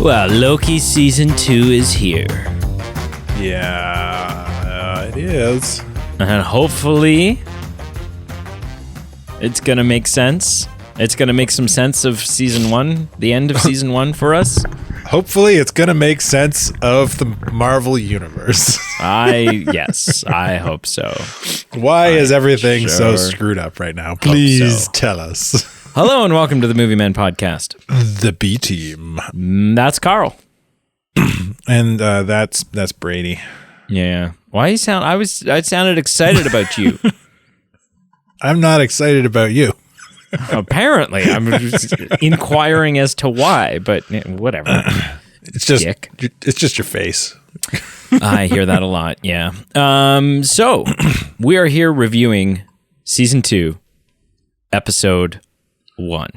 Well, Loki season 2 is here. Yeah, it is. And hopefully, it's going to make sense. It's going to make some sense of season 1, the end of season 1 for us. Hopefully, it's going to make sense of the Marvel Universe. Yes, I hope so. Why is everything so screwed up right now? Please tell us. Hello and welcome to the Movie Men Podcast. The B Team. That's Carl. And that's Brady. Yeah. Why you sound? I sounded excited about you. I'm not excited about you. Apparently, I'm just inquiring as to why, but whatever. It's just your face. I hear that a lot. Yeah. So we are here reviewing season 2, episode 1.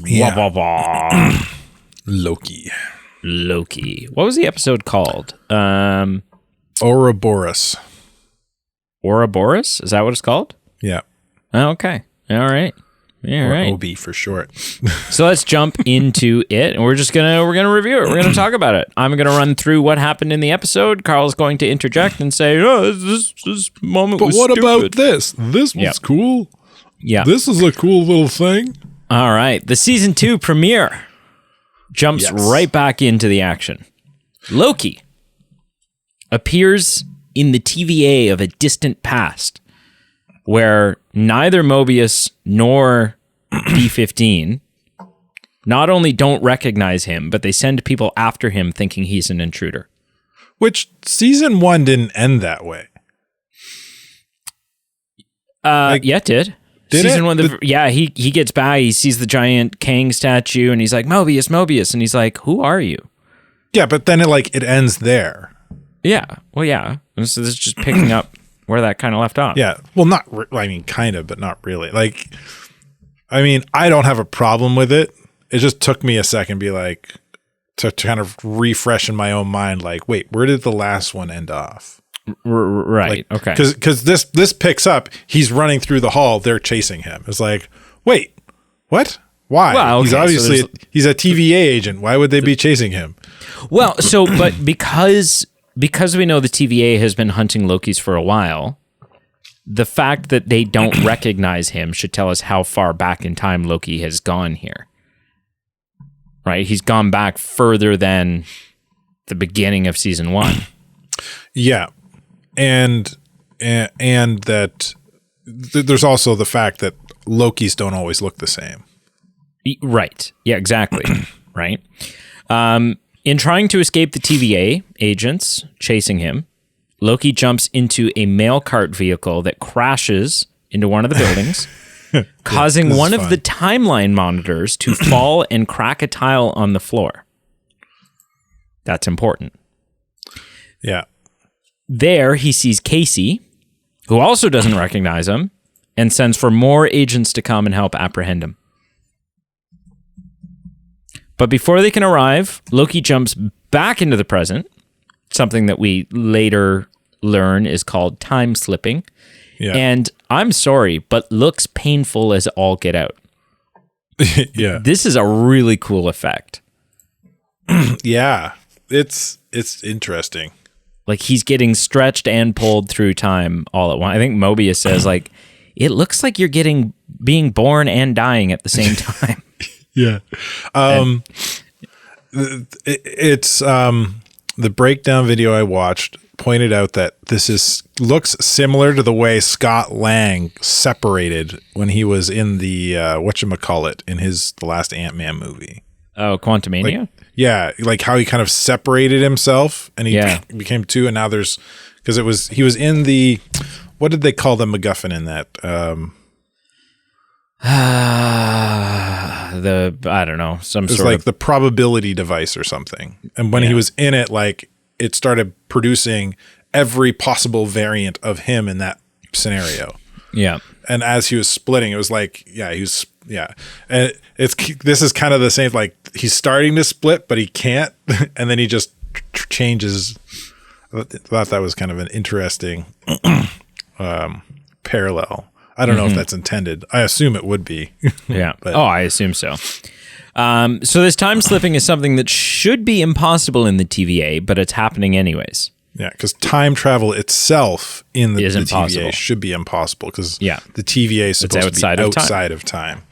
Yeah. Wah, wah, wah. Loki. What was the episode called? Ouroboros. Ouroboros? Is that what it's called? Yeah. Oh, okay. All right. All right. OB for short. So let's jump into it, and we're gonna review it. We're gonna talk about it. I'm gonna run through what happened in the episode. Carl's going to interject and say, "Oh, this moment was stupid." But what about this? This was cool. Yeah. This is a cool little thing. All right. The season 2 premiere jumps right back into the action. Loki appears in the TVA of a distant past where neither Mobius nor B-15 not only don't recognize him, but they send people after him thinking he's an intruder. Which season 1 didn't end that way. Yeah, it did. Season it? 1, he gets back, he sees the giant Kang statue, and he's like, Mobius, and he's like, who are you? Yeah, but then it ends there. Yeah, well, yeah. So this is just picking up where that kind of left off. Yeah, well, kind of, but not really. I don't have a problem with it. It just took me a second to kind of refresh in my own mind, wait, where did the last one end off? Right. Okay. Because this picks up. He's running through the hall. They're chasing him. It's like, wait, what? Why? Well, okay, he's obviously he's a TVA agent. Why would they be chasing him? Well, but because we know the TVA has been hunting Lokis for a while, the fact that they don't recognize him should tell us how far back in time Loki has gone here. Right? He's gone back further than the beginning of season 1. Yeah. And that there's also the fact that Lokis don't always look the same. Right. Yeah, exactly. Right. In trying to escape the TVA agents chasing him, Loki jumps into a mail cart vehicle that crashes into one of the buildings, causing one of the timeline monitors to fall and crack a tile on the floor. That's important. Yeah. There, he sees Casey, who also doesn't recognize him, and sends for more agents to come and help apprehend him. But before they can arrive, Loki jumps back into the present, something that we later learn is called time slipping. Yeah. And I'm sorry, but looks painful as all get out. Yeah. This is a really cool effect. Yeah. It's interesting. He's getting stretched and pulled through time all at once. I think Mobius says, it looks like you're being born and dying at the same time. Yeah. It's the breakdown video I watched pointed out that this looks similar to the way Scott Lang separated when he was in the whatchamacallit in the last Ant-Man movie. Oh, Quantumania? How he kind of separated himself and he became two, and now because he was in the, what did they call the MacGuffin in that? I don't know, it was the probability device or something. And when he was in it, it started producing every possible variant of him in that scenario. Yeah. And as he was splitting, it was and this is kind of the same, he's starting to split, but he can't. And then he just changes. I thought that was kind of an interesting parallel. I don't know if that's intended. I assume it would be. Yeah. I assume so. So this time slipping is something that should be impossible in the TVA, but it's happening anyways. Yeah, because time travel itself in the impossible. TVA should be impossible because Yeah. the TVA is supposed to be outside of time.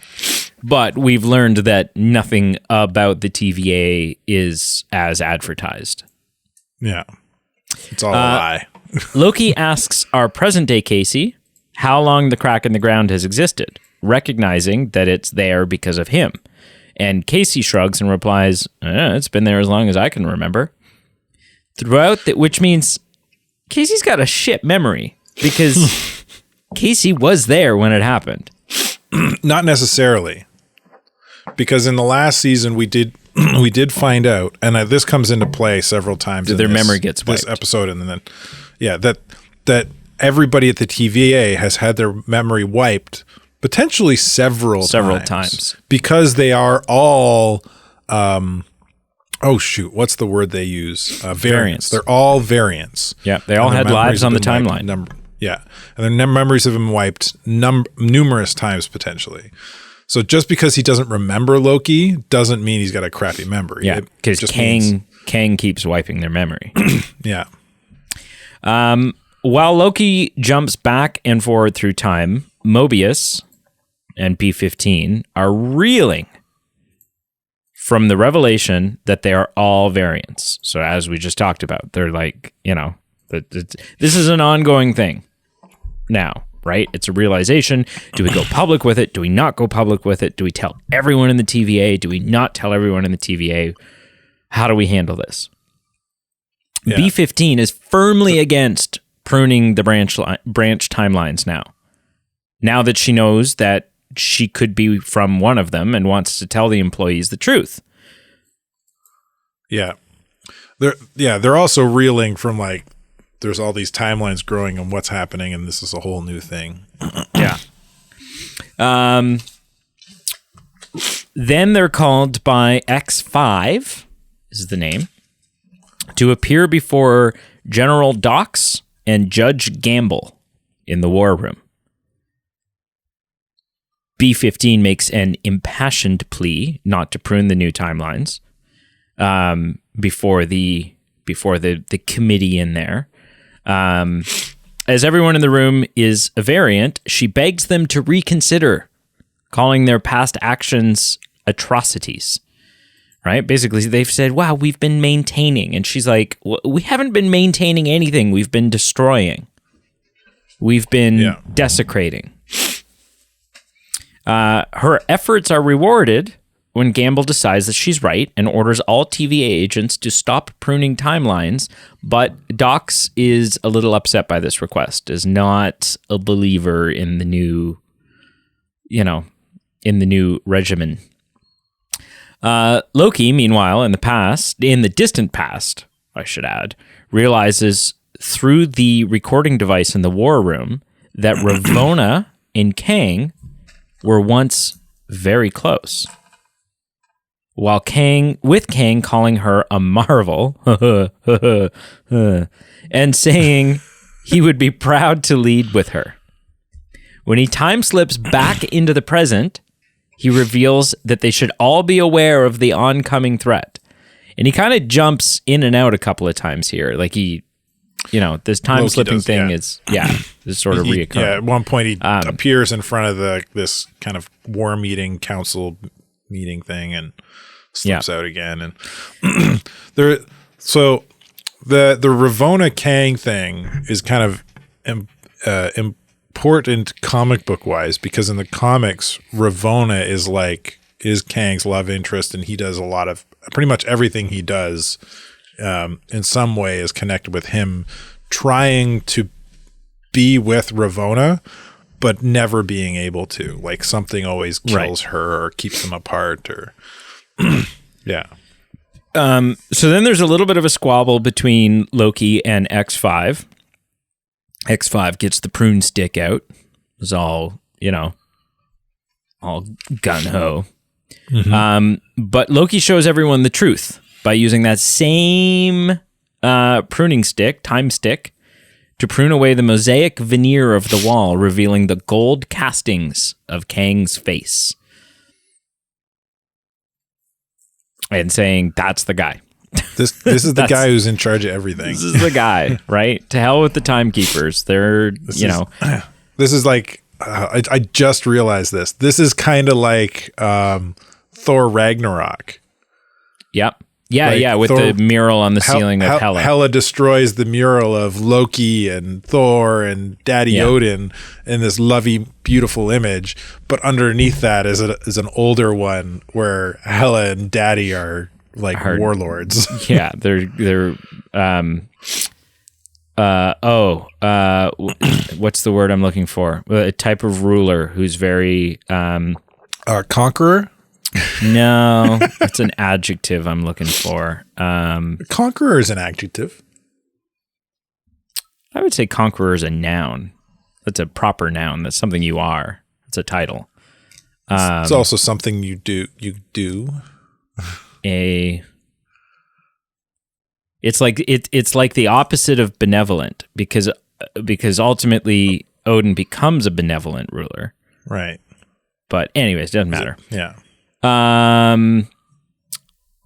But we've learned that nothing about the TVA is as advertised. Yeah. It's all a lie. Loki asks our present-day Casey how long the crack in the ground has existed, recognizing that it's there because of him. And Casey shrugs and replies, it's been there as long as I can remember. Which means Casey's got a shit memory because Casey was there when it happened. Not necessarily. Because in the last season we did find out, and this comes into play several times in memory gets wiped. This episode, and then that everybody at the TVA has had their memory wiped potentially several times because they are all what's the word they use? Variants. They're all variants. Yeah, they all had lives on the timeline. And their memories have been wiped numerous times potentially. So just because he doesn't remember Loki doesn't mean he's got a crappy memory. Yeah, because Kang keeps wiping their memory. Yeah. While Loki jumps back and forward through time, Mobius and B-15 are reeling from the revelation that they are all variants. So as we just talked about, they're like, this is an ongoing thing now, right? It's a realization. Do we go public with it? Do we not go public with it? Do we tell everyone in the TVA? Do we not tell everyone in the TVA? How do we handle this? Yeah. B-15 is firmly against pruning the branch timelines now. Now that she knows that she could be from one of them and wants to tell the employees the truth. Yeah. They're also reeling from there's all these timelines growing and what's happening, and this is a whole new thing. Yeah. Then they're called by X5, is the name, to appear before General Dox and Judge Gamble in the war room. B-15 makes an impassioned plea not to prune the new timelines before the committee in there. As everyone in the room is a variant, she begs them to reconsider, calling their past actions atrocities. Right? Basically, they've said, wow, we've been maintaining. And she's like, we haven't been maintaining anything. We've been destroying. We've been desecrating. Her efforts are rewarded when Gamble decides that she's right and orders all TVA agents to stop pruning timelines. But Dox is a little upset by this request, is not a believer in the new, in the new regimen. Loki, meanwhile, in the distant past, I should add, realizes through the recording device in the war room that Ravonna and Kang were once very close. While Kang calling her a marvel and saying he would be proud to lead with her. When he time slips back into the present, he reveals that they should all be aware of the oncoming threat. And he kind of jumps in and out a couple of times here. Like this time Loki slipping does, thing is sort of reoccurring. Yeah, at one point he appears in front of this kind of war meeting, council meeting thing, and slips out again. And so the Ravonna Kang thing is kind of important comic book wise, because in the comics, Ravonna is Kang's love interest, and he does a lot of pretty much everything he does in some way is connected with him trying to be with Ravonna, but never being able to. Like something always kills her or keeps them apart or yeah. So then there's a little bit of a squabble between Loki and X5. X5 gets the prune stick out. It's all, all gun-ho. Mm-hmm. But Loki shows everyone the truth by using that same pruning stick, time stick, to prune away the mosaic veneer of the wall, revealing the gold castings of Kang's face. And saying, that's the guy. This is the guy who's in charge of everything. This is the guy, right? To hell with the timekeepers. They're, This is like, I just realized this. This is kind of like Thor Ragnarok. Yep. Yeah, with Thor, the mural on the ceiling of Hela. Hela destroys the mural of Loki and Thor and Daddy Odin in this lovey, beautiful image. But underneath that is an older one where Hela and Daddy are like warlords. Yeah, they're what's the word I'm looking for? A type of ruler who's very conqueror? No, it's an adjective I'm looking for. Conqueror is an adjective. I would say conqueror is a noun. That's a proper noun. That's something you are. It's a title. It's also something you do. It's like the opposite of benevolent because ultimately Odin becomes a benevolent ruler. Right. But anyways, doesn't matter. Yeah.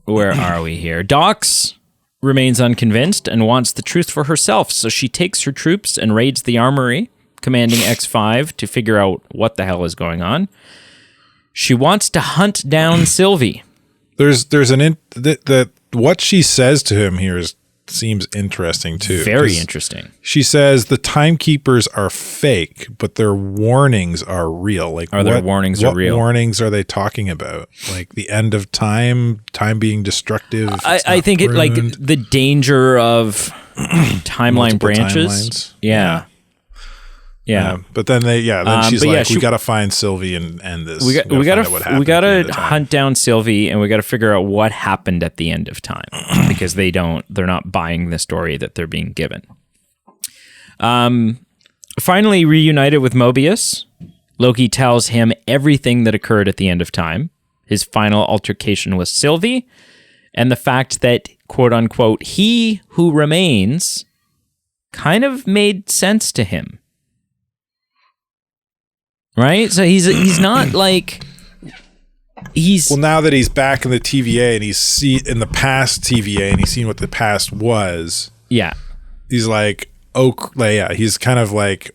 Where are we here? Dox remains unconvinced and wants the truth for herself, so she takes her troops and raids the armory, commanding X5 to figure out what the hell is going on. She wants to hunt down Sylvie. What she says to him here seems interesting too. Very interesting. She says the timekeepers are fake, but their warnings are real. Like, their warnings are real? What warnings are they talking about? Like the end of time being destructive. I think it like the danger of timeline branches. Timelines. Yeah. But then she's like, we got to find Sylvie and end this. We got to hunt down Sylvie, and we got to figure out what happened at the end of time because they're not buying the story that they're being given. Finally reunited with Mobius, Loki tells him everything that occurred at the end of time, his final altercation with Sylvie, and the fact that, quote unquote, he who remains kind of made sense to him. Right? So he's not like he's... Well, now that he's back in the TVA and he's in the past TVA and he's seen what the past was. Yeah. He's like, he's kind of like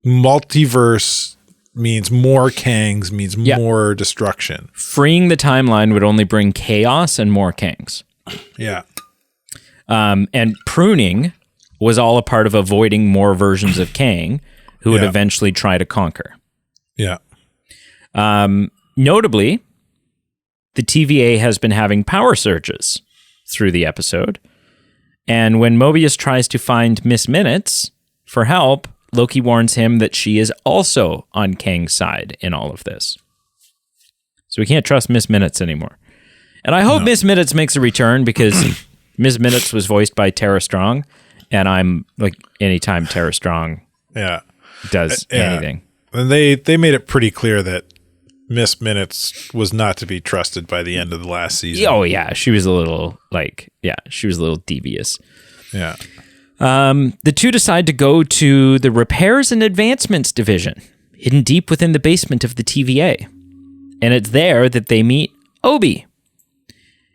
multiverse means more Kangs, means more destruction. Freeing the timeline would only bring chaos and more Kangs. Yeah. And pruning was all a part of avoiding more versions of Kang who would eventually try to conquer. Yeah. Notably, the TVA has been having power surges through the episode. And when Mobius tries to find Miss Minutes for help, Loki warns him that she is also on Kang's side in all of this. So we can't trust Miss Minutes anymore. And I hope Miss Minutes makes a return because Miss Minutes was voiced by Tara Strong. And I'm like, anytime Tara Strong does anything. And they made it pretty clear that Miss Minutes was not to be trusted by the end of the last season. Oh yeah, she was a little devious. Yeah. The two decide to go to the repairs and advancements division, hidden deep within the basement of the TVA. And it's there that they meet Obi.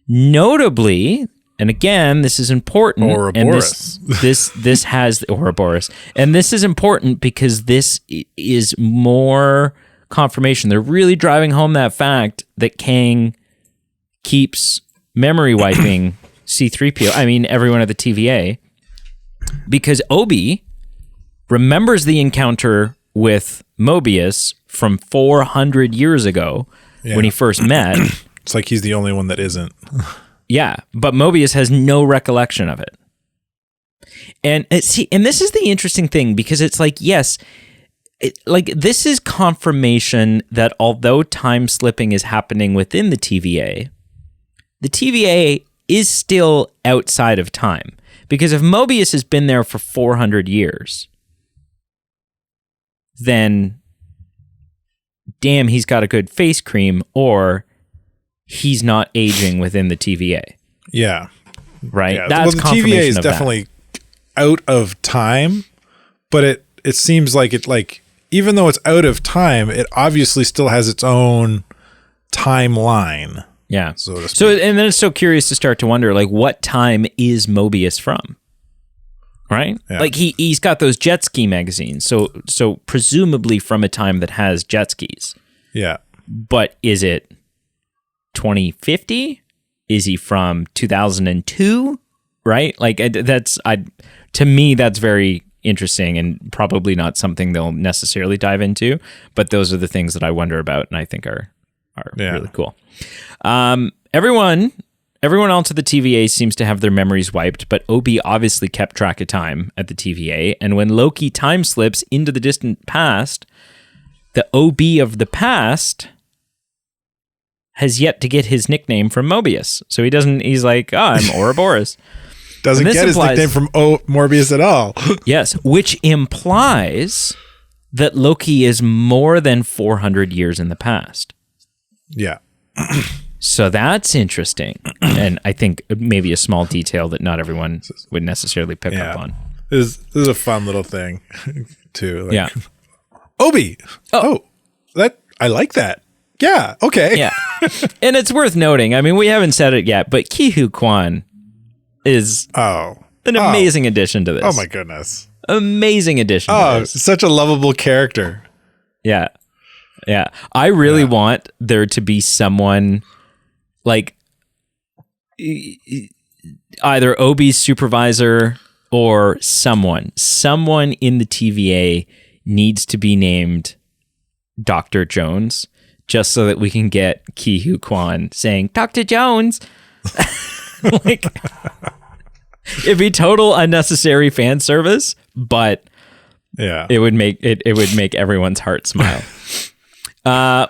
Notably, and again, this is important. Ouroboros. This has Ouroboros, and this is important because this is more confirmation. They're really driving home that fact that Kang keeps memory wiping C-3PO. I mean, everyone at the TVA, because Obi remembers the encounter with Mobius from 400 years ago when he first met. It's like he's the only one that isn't. Yeah, but Mobius has no recollection of it. And this is the interesting thing because it's like, yes, this is confirmation that although time slipping is happening within the TVA is still outside of time. Because if Mobius has been there for 400 years, then damn, he's got a good face cream, or he's not aging within the TVA. Yeah. Right? Yeah. That's the TVA is definitely out of time, but it seems like even though it's out of time, it obviously still has its own timeline. Yeah. So to speak. So, and then it's so curious to start to wonder, like, what time is Mobius from? Right? Yeah. Like he's got those jet ski magazines. So presumably from a time that has jet skis. Yeah. But is it 2050? Is he from 2002? Right? Like to me, that's very interesting and probably not something they'll necessarily dive into, but those are the things that I wonder about and I think are really cool. Everyone else at the TVA seems to have their memories wiped, but Obi obviously kept track of time at the TVA, and when Loki time slips into the distant past, the Obi of the past has yet to get his nickname from Mobius. So he's like, I'm Ouroboros. Doesn't get his nickname from Morbius at all. Yes, which implies that Loki is more than 400 years in the past. Yeah. So that's interesting. And I think maybe a small detail that not everyone would necessarily pick up on. This is a fun little thing, too. Yeah. Obi. Oh, that I like that. Yeah. Okay. Yeah. And it's worth noting, I mean, we haven't said it yet, but Ki-Hu Kwan is an amazing addition to this. Oh, my goodness. Amazing addition to this. Such a lovable character. Yeah. Yeah. I really want there to be someone like either Obi's supervisor or someone in the TVA needs to be named Dr. Jones, just so that we can get Ki-Hu Kwan saying, Dr. Jones. Like, it'd be total unnecessary fan service, but it would make everyone's heart smile.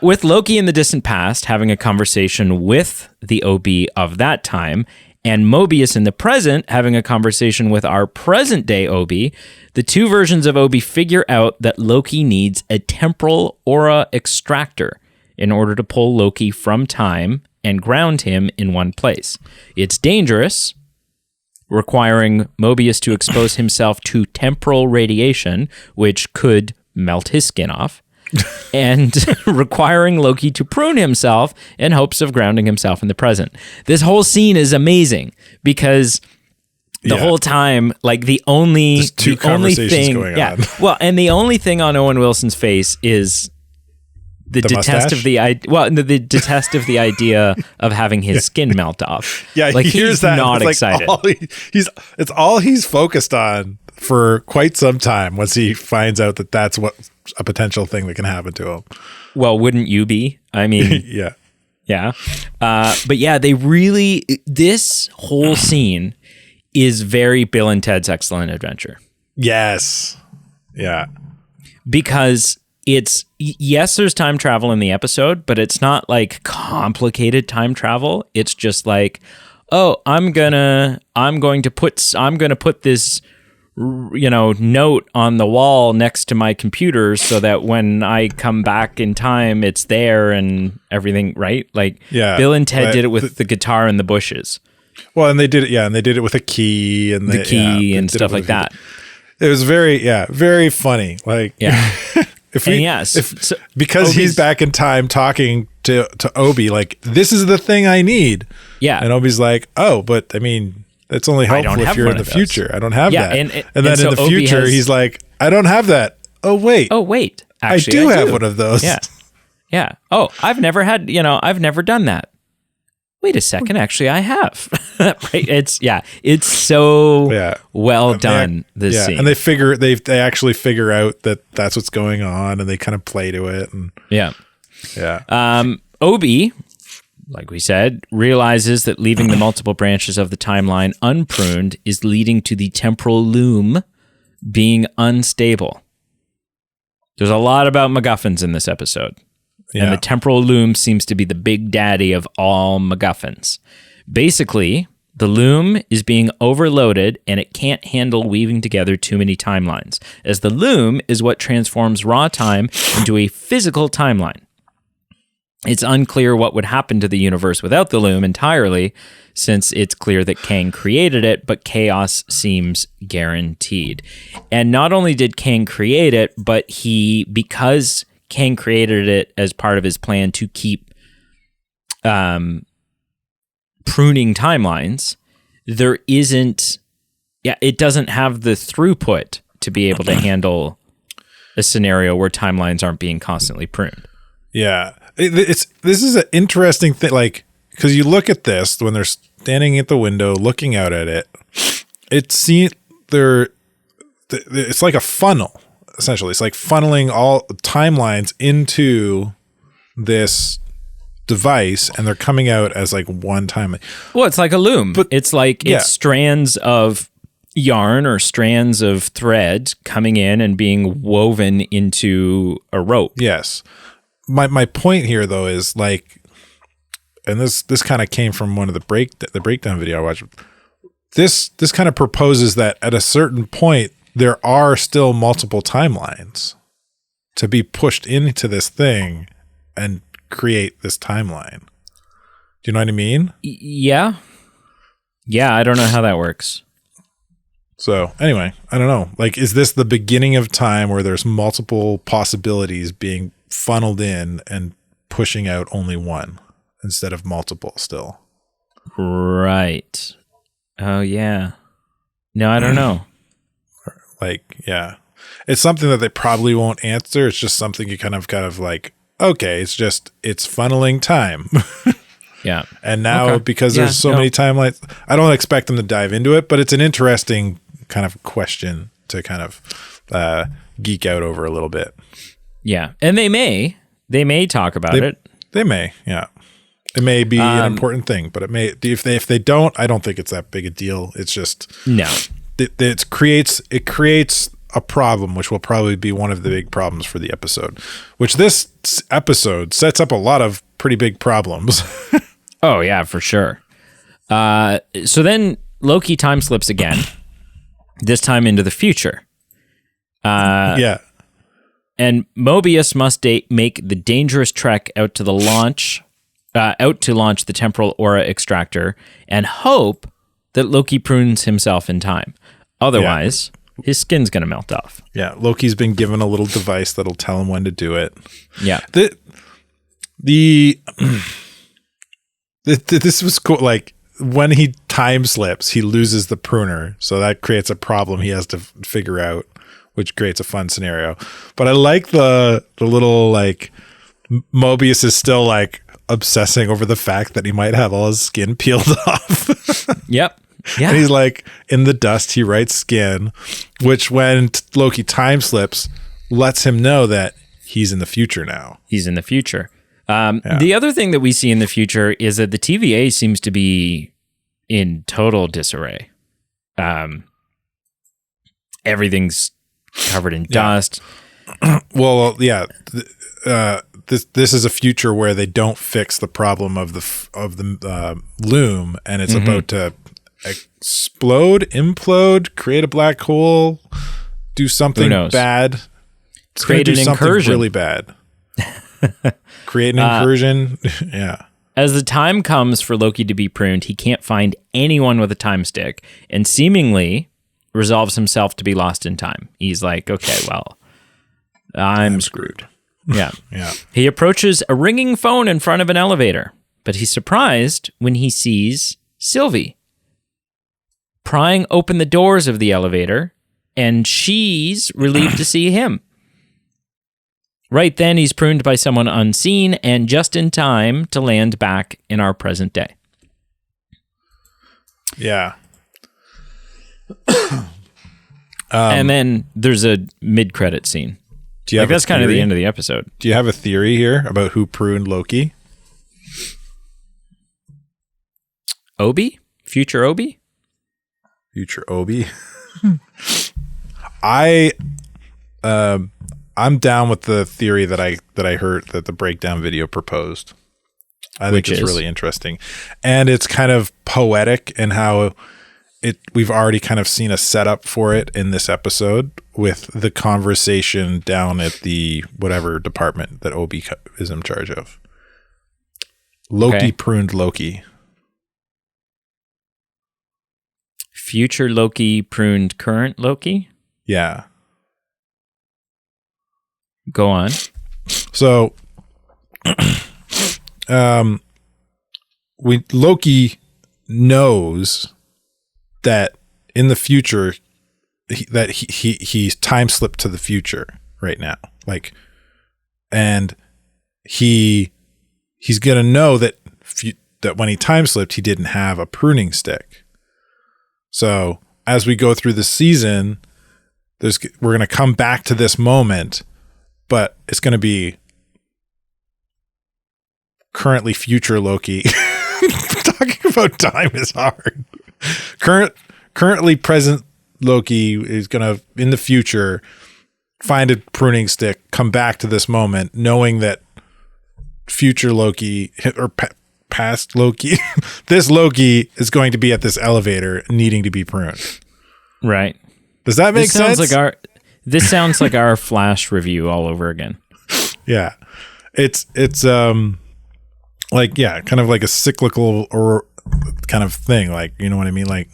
With Loki in the distant past having a conversation with the Obi of that time, and Mobius in the present having a conversation with our present day Obi, the two versions of Obi figure out that Loki needs a temporal aura extractor in order to pull Loki from time and ground him in one place. It's dangerous, requiring Mobius to expose himself to temporal radiation, which could melt his skin off, and requiring Loki to prune himself in hopes of grounding himself in the present. This whole scene is amazing because the whole time, like the only thing going on. Well, and the only thing on Owen Wilson's face is the detest of the detest of the idea of having his skin melt off. Yeah, like he's that. not it's excited. It's all he's focused on for quite some time once he finds out that that's what a potential thing that can happen to him. Well, wouldn't you be? I mean, yeah. But yeah, this whole scene is very Bill and Ted's Excellent Adventure. Yes. Yeah. Because yes, there's time travel in the episode, but it's not like complicated time travel. It's just like, oh, I'm gonna put this, note on the wall next to my computer so that when I come back in time, it's there and everything, right? Like, Bill and Ted did it with the guitar in the bushes. Well, and they did it with a key and the key and stuff like that. It was very funny. Like, because he's back in time talking to Obi, like, this is the thing I need. Yeah. And Obi's like, oh, but I mean, that's only helpful if you're in the future. I don't have that. And then in the future, he's like, I don't have that. Oh, wait. Actually, I do have one of those. Yeah. Yeah. Oh, I've never done that. Wait a second. Actually, I have. Right? It's so well done. This scene. And they actually figure out that that's what's going on, and they kind of play to it. And Obi, like we said, realizes that leaving the multiple branches of the timeline unpruned is leading to the temporal loom being unstable. There's a lot about MacGuffins in this episode. And the temporal loom seems to be the big daddy of all MacGuffins. Basically, the loom is being overloaded and it can't handle weaving together too many timelines, as the loom is what transforms raw time into a physical timeline. It's unclear what would happen to the universe without the loom entirely, since it's clear that Kang created it, but chaos seems guaranteed. And not only did Kang create it, but because Kang created it as part of his plan to keep pruning timelines, it doesn't have the throughput to be able to handle a scenario where timelines aren't being constantly pruned. Yeah. This is an interesting thing, like, because you look at this when they're standing at the window looking out at it. It's like a funnel, essentially. It's like funneling all timelines into this device, and they're coming out as like one timeline. Well, it's like a loom. But it's like it's strands of yarn or strands of thread coming in and being woven into a rope. Yes. My point here though is like, and this kind of came from one of the breakdown video I watched. This kind of proposes that at a certain point there are still multiple timelines to be pushed into this thing and create this timeline. Do you know what I mean? Yeah. Yeah, I don't know how that works. So anyway, I don't know. Like, is this the beginning of time where there's multiple possibilities being funneled in and pushing out only one instead of multiple still? Right. Oh, yeah. No, I don't know. Like, yeah. It's something that they probably won't answer. It's just something you kind of like, okay, it's funneling time. Yeah. And now because there's so many timelines, I don't expect them to dive into it, but it's an interesting kind of question to kind of geek out over a little bit. Yeah. And they may talk about it. They may, yeah. It may be an important thing, but it may, if they don't, I don't think it's that big a deal. It's just, no, it creates a problem, which will probably be one of the big problems for the episode, which this episode sets up a lot of pretty big problems. Oh yeah, for sure. So then Loki time slips again, this time into the future. Yeah. And Mobius must make the dangerous trek out to launch the temporal aura extractor and hope that Loki prunes himself in time. Otherwise, his skin's going to melt off. Yeah, Loki's been given a little device that'll tell him when to do it. Yeah. This was cool. Like, when he time slips, he loses the pruner. So that creates a problem he has to figure out, which creates a fun scenario. But I like the little, like, Mobius is still, like, obsessing over the fact that he might have all his skin peeled off. Yep. Yeah. And he's like, in the dust, he writes skin, which when Loki time slips, lets him know that he's in the future now. He's in the future. The other thing that we see in the future is that the TVA seems to be in total disarray. Everything's covered in dust. Well, yeah. This is a future where they don't fix the problem of the loom, and it's about to explode, implode, create a black hole, do something bad. It's create an incursion. Really bad. Create an incursion. Yeah. As the time comes for Loki to be pruned, he can't find anyone with a time stick and seemingly resolves himself to be lost in time. He's like, okay, well, I'm screwed. Yeah. Yeah. He approaches a ringing phone in front of an elevator, but he's surprised when he sees Sylvie prying open the doors of the elevator, and she's relieved to see him. Right then, he's pruned by someone unseen and just in time to land back in our present day. Yeah. And then there's a mid-credit scene. Do you have that's kind of the end of the episode. Do you have a theory here about who pruned Loki? Obi? Future Obi? Future Obi? I'm down with the theory that I heard that the breakdown video proposed. I think it's really interesting. And it's kind of poetic in how we've already kind of seen a setup for it in this episode with the conversation down at the whatever department that Obi is in charge of. Loki Okay. pruned Loki. Future Loki pruned current Loki? Yeah. Go on. So, Loki knows that in the future he's time slipped to the future right now. Like, and he's gonna know that that when he time slipped, he didn't have a pruning stick. So as we go through the season, we're gonna come back to this moment, but it's gonna be currently future Loki. Talking about time is hard. Currently present Loki is gonna in the future find a pruning stick, come back to this moment, knowing that future Loki or past Loki, this Loki is going to be at this elevator needing to be pruned. Right. Does that make sense? This sounds like our Flash review all over again. Yeah. It's like, yeah, kind of like a cyclical or kind of thing. Like, you know what I mean? Like,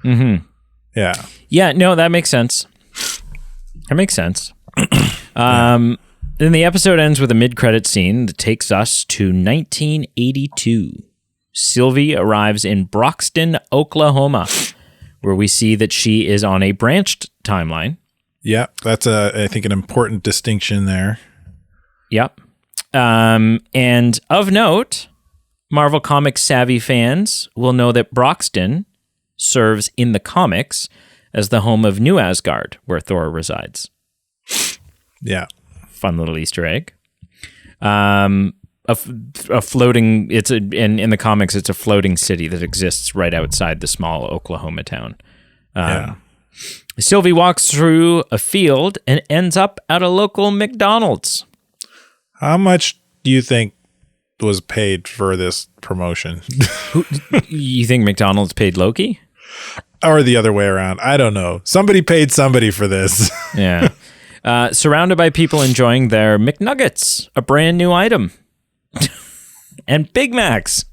yeah. Yeah, no, that makes sense. That makes sense. Then the episode ends with a mid-credit scene that takes us to 1982. Sylvie arrives in Broxton, Oklahoma, where we see that she is on a branched timeline. Yeah, that's I think an important distinction there. Yep. And of note, Marvel Comics savvy fans will know that Broxton serves in the comics as the home of New Asgard, where Thor resides. Yeah. Fun little Easter egg. A floating, in the comics, it's a floating city that exists right outside the small Oklahoma town. Sylvie walks through a field and ends up at a local McDonald's. How much do you think was paid for this promotion? You think McDonald's paid Loki? Or the other way around? I don't know. Somebody paid somebody for this. Yeah. Surrounded by people enjoying their McNuggets, a brand new item, and Big Macs.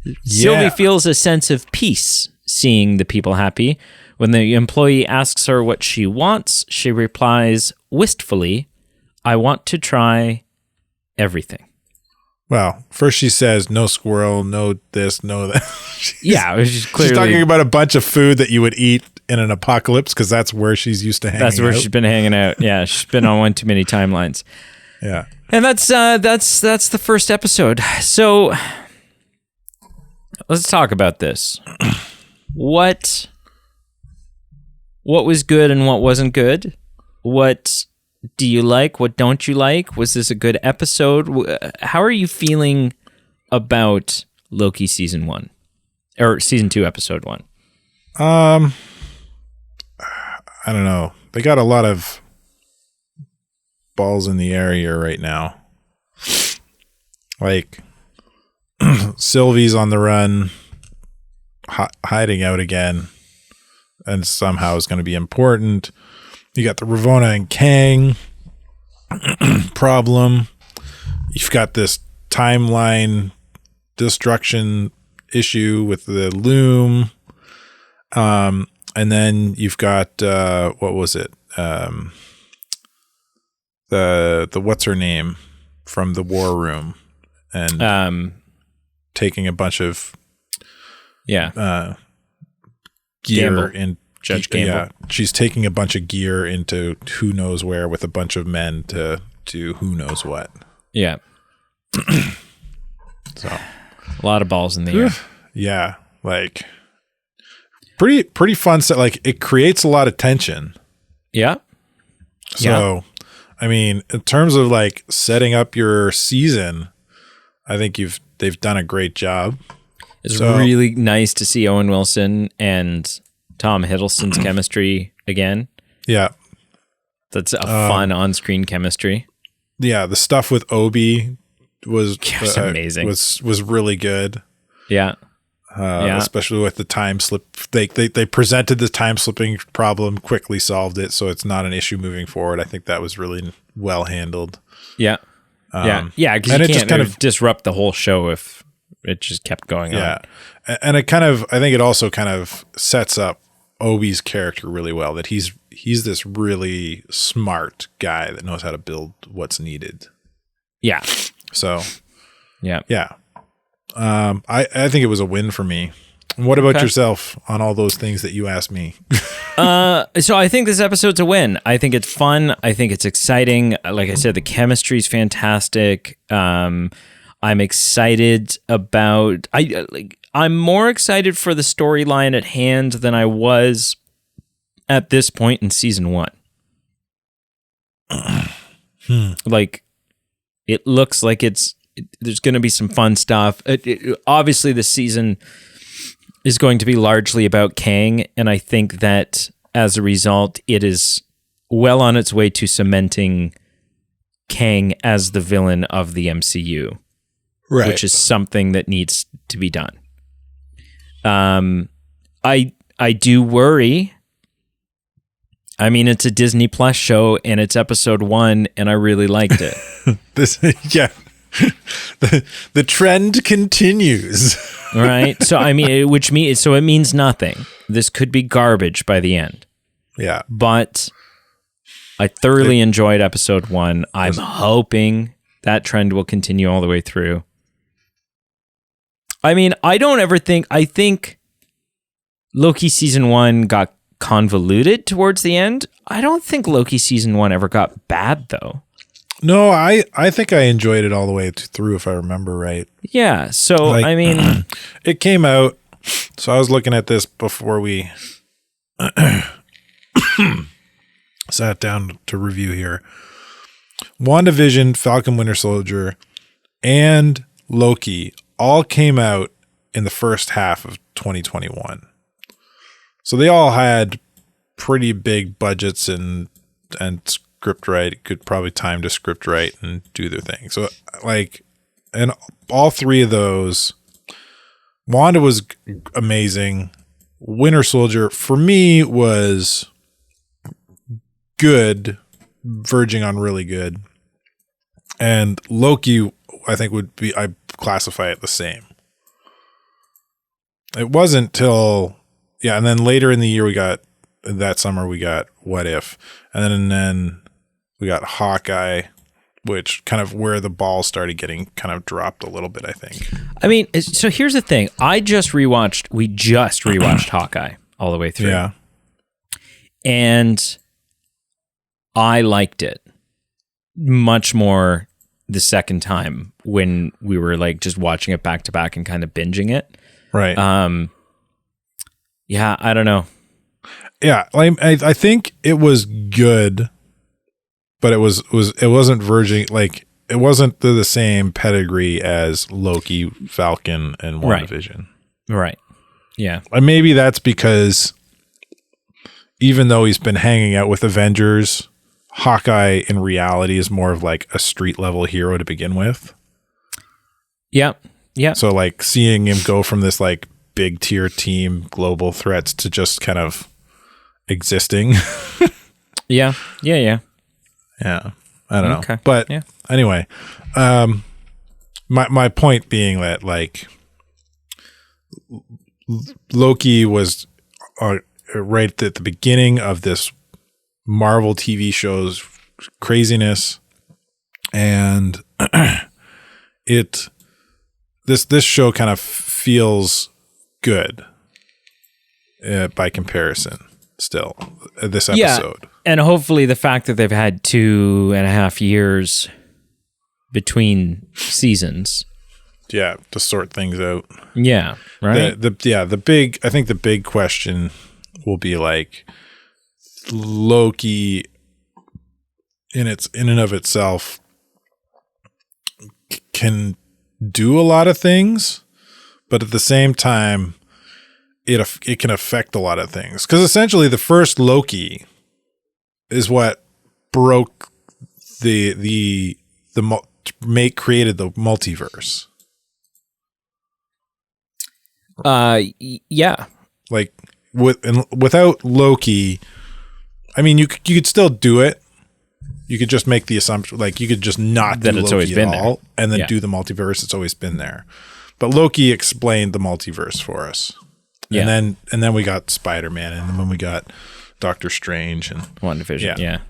Yeah. Sylvie feels a sense of peace seeing the people happy. When the employee asks her what she wants, she replies wistfully, "I want to try everything." Well, first she says, no squirrel, no this, no that. She's clearly... She's talking about a bunch of food that you would eat in an apocalypse because that's where she's used to hanging out. That's where she's been hanging out. Yeah, she's been on one too many timelines. Yeah. And that's the first episode. So let's talk about this. What was good and what wasn't good? What do you like? What don't you like? Was this a good episode? How are you feeling about Loki season 1 or season 2, episode 1? I don't know. They got a lot of balls in the air here right now. Like Sylvie's on the run, hiding out again, and somehow is going to be important. You got the Ravonna and Kang problem. You've got this timeline destruction issue with the Loom. And then you've got what was it? The what's her name from the War Room, and taking a bunch of gear in Judge Gamble. Yeah, she's taking a bunch of gear into who knows where with a bunch of men to do who knows what. Yeah. So a lot of balls in the air. Yeah, like pretty fun set. Like it creates a lot of tension. Yeah. So, I mean, in terms of like setting up your season, I think they've done a great job. It's really nice to see Owen Wilson and Tom Hiddleston's chemistry again. Yeah. That's a fun on-screen chemistry. Yeah, the stuff with Obi was amazing. Was really good. Yeah. Especially with the time slip. They presented the time slipping problem, quickly solved it, so it's not an issue moving forward. I think that was really well handled. Yeah. Because you and can't it just kind of disrupt the whole show if it just kept going on. And it kind of, I think it also kind of sets up Obi's character really well, that he's this really smart guy that knows how to build what's needed. Yeah. So, yeah. I think it was a win for me. And what about yourself on all those things that you asked me? So I think this episode's a win. I think it's fun. I think it's exciting. Like I said, the chemistry's fantastic. I'm excited about. I'm more excited for the storyline at hand than I was at this point in season 1. Like, it looks like there's going to be some fun stuff. Obviously, this season is going to be largely about Kang, and I think that as a result, it is well on its way to cementing Kang as the villain of the MCU, which is something that needs to be done. I do worry. I mean, it's a Disney Plus show, and it's episode 1, and I really liked it. The trend continues. Right. So I mean, it means nothing. This could be garbage by the end. Yeah. But I thoroughly enjoyed episode 1. I'm hoping that trend will continue all the way through. I mean, I think Loki season 1 got convoluted towards the end. I don't think Loki season 1 ever got bad though. No, I think I enjoyed it all the way through, if I remember right. Yeah, so, I mean... It came out, so I was looking at this before we sat down to review here. WandaVision, Falcon Winter Soldier, and Loki all came out in the first half of 2021. So they all had pretty big budgets and script write, could probably time to script write and do their thing. So and all 3 of those, Wanda was amazing. Winter Soldier for me was good, verging on really good. And Loki, I think I classify it the same. It wasn't till, and then later in the year that summer we got What If, and then we got Hawkeye, which kind of where the ball started getting kind of dropped a little bit, I think. I mean, so here's the thing. We just rewatched Hawkeye all the way through. Yeah. And I liked it much more the second time when we were like just watching it back to back and kind of binging it. Right. Yeah, I don't know. Yeah, I think it was good. But it wasn't verging, like, it wasn't the same pedigree as Loki, Falcon, and WandaVision. Right. Yeah. And maybe that's because even though he's been hanging out with Avengers, Hawkeye in reality is more of like a street level hero to begin with. Yeah. Yeah. So like seeing him go from this like big tier team global threats to just kind of existing. Yeah. Yeah. Yeah. Yeah, I don't know. Okay. But anyway, my point being that like Loki was right at the beginning of this Marvel TV show's craziness, and this show kind of feels good by comparison. Still, this episode. And hopefully the fact that they've had 2.5 years between seasons. Yeah, to sort things out. Yeah, right? I think the big question will be like Loki in and of itself can do a lot of things, but at the same time it can affect a lot of things. Because essentially the first Loki is what broke created the multiverse. Yeah. Like without Loki, I mean, you could still do it, You could just make the assumption, like you could just not do That it's Loki always been at all, there. and then Yeah. do the multiverse. It's always been there. But Loki explained the multiverse for us. Yeah. And then we got Spider-Man, and then we got Doctor Strange and WandaVision.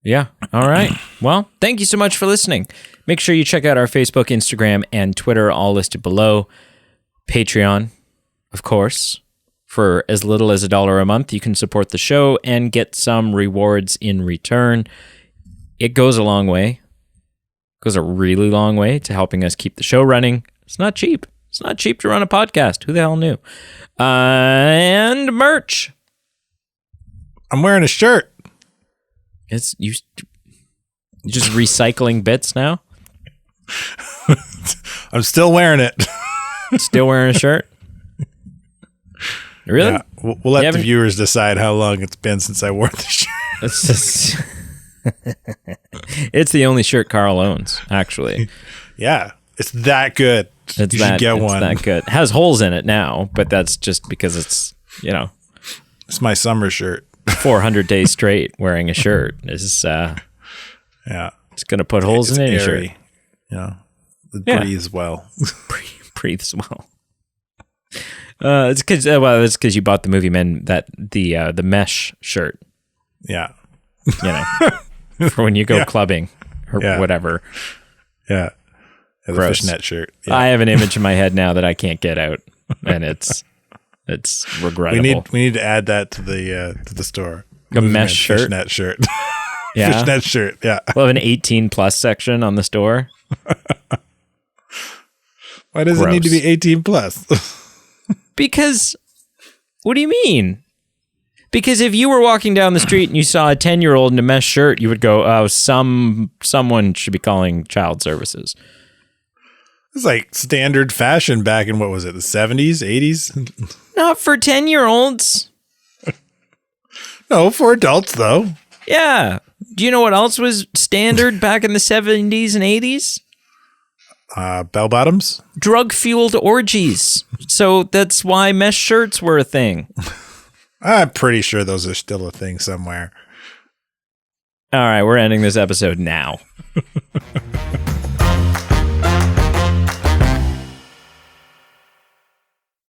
Yeah. All right. Well, thank you so much for listening. Make sure you check out our Facebook, Instagram, and Twitter, all listed below. Patreon, of course. For as little as $1 a month, you can support the show and get some rewards in return. It goes a long way. It goes a really long way to helping us keep the show running. It's not cheap. It's not cheap to run a podcast. Who the hell knew? And merch. I'm wearing a shirt. It's you just recycling bits now? I'm still wearing it. Still wearing a shirt? Really? Yeah, we'll let the viewers decide how long it's been since I wore the shirt. It's just it's the only shirt Carl owns, actually. Yeah, it's that good. You should get one. It's that good. It has holes in it now, but that's just because it's, It's my summer shirt. 400 days straight wearing a shirt is yeah. It's going to put holes in any shirt. It breathes well. Breathes well. It's because you bought the Movie Men the mesh shirt. Yeah. For when you go clubbing or whatever. Yeah. The Gross. fishnet shirt. Yeah. I have an image in my head now that I can't get out, and it's regrettable. We need to add that to the store. A mesh shirt? Fishnet shirt. Yeah. Fishnet shirt. Yeah. We'll have an 18 plus section on the store. Why does it need to be 18 plus? Because, what do you mean? Because if you were walking down the street and you saw a 10-year-old in a mesh shirt, you would go, "Oh, someone should be calling child services." It's like standard fashion back in, what was it, the 70s, 80s? Not for 10-year-olds. No, for adults though. Yeah. Do you know what else was standard back in the 70s and 80s? Bell bottoms? Drug-fueled orgies. So that's why mesh shirts were a thing. I'm pretty sure those are still a thing somewhere. All right, we're ending this episode now.